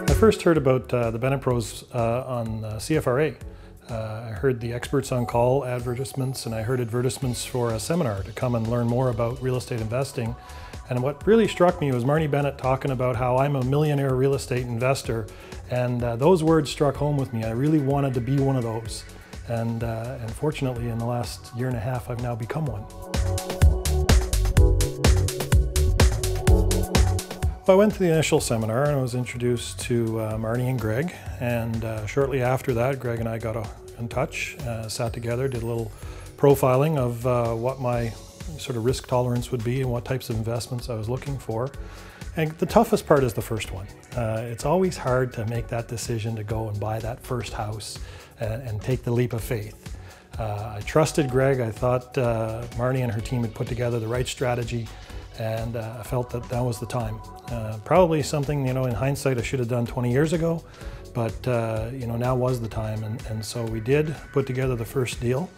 I first heard about the Bennett Pros on CFRA. I heard the experts on call advertisements, and I heard advertisements for a seminar to come and learn more about real estate investing. And what really struck me was Marnie Bennett talking about how I'm a millionaire real estate investor, and those words struck home with me. I really wanted to be one of those, and fortunately in the last year and a half I've now become one. I went to the initial seminar and I was introduced to Marnie and Greg, and shortly after that Greg and I got in touch, sat together, did a little profiling of what my sort of risk tolerance would be and what types of investments I was looking for. And the toughest part is the first one. It's always hard to make that decision to go and buy that first house and take the leap of faith. I trusted Greg. I thought Marnie and her team had put together the right strategy, and I felt that that was the time. Probably something, in hindsight I should have done 20 years ago, but now was the time. And so we did put together the first deal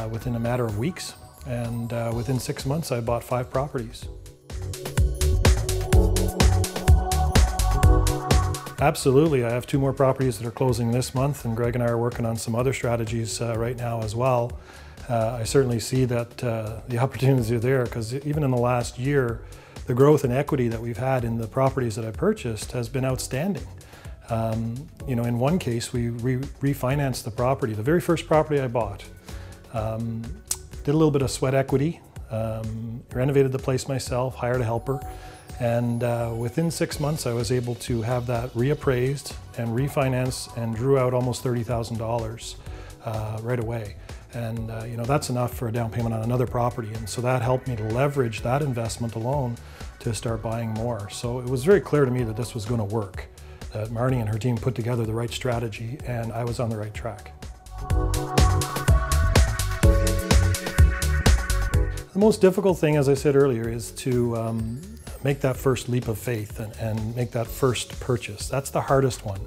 within a matter of weeks, and within 6 months I bought 5 properties. Absolutely, I have 2 more properties that are closing this month, and Greg and I are working on some other strategies right now as well. I certainly see that the opportunities are there, because even in the last year, the growth in equity that we've had in the properties that I purchased has been outstanding. In one case, we refinanced the property, the very first property I bought. Did a little bit of sweat equity, renovated the place myself, hired a helper, and within 6 months I was able to have that reappraised and refinanced, and drew out almost $30,000 right away. And that's enough for a down payment on another property, and so that helped me to leverage that investment alone to start buying more. So it was very clear to me that this was going to work, that Marnie and her team put together the right strategy, and I was on the right track. The most difficult thing, as I said earlier, is to make that first leap of faith and make that first purchase. That's the hardest one.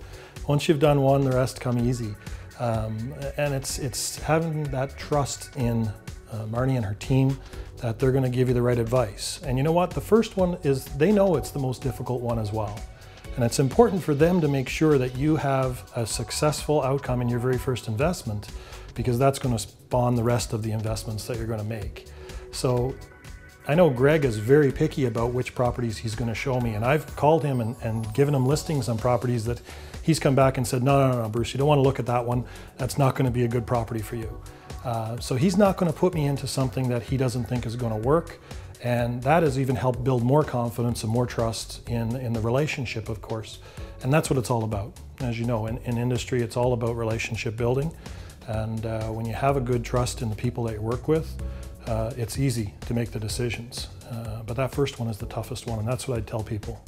Once you've done one, the rest come easy. And it's having that trust in Marnie and her team that they're going to give you the right advice. And you know what? The first one is, they know it's the most difficult one as well. And it's important for them to make sure that you have a successful outcome in your very first investment, because that's going to spawn the rest of the investments that you're going to make. So I know Greg is very picky about which properties he's going to show me, and I've called him and given him listings on properties that he's come back and said, no, Bruce, you don't want to look at that one. That's not going to be a good property for you. So he's not going to put me into something that he doesn't think is going to work. And that has even helped build more confidence and more trust in the relationship, of course. And that's what it's all about. As you know, in industry, it's all about relationship building. And when you have a good trust in the people that you work with, it's easy to make the decisions. But that first one is the toughest one, and that's what I'd tell people.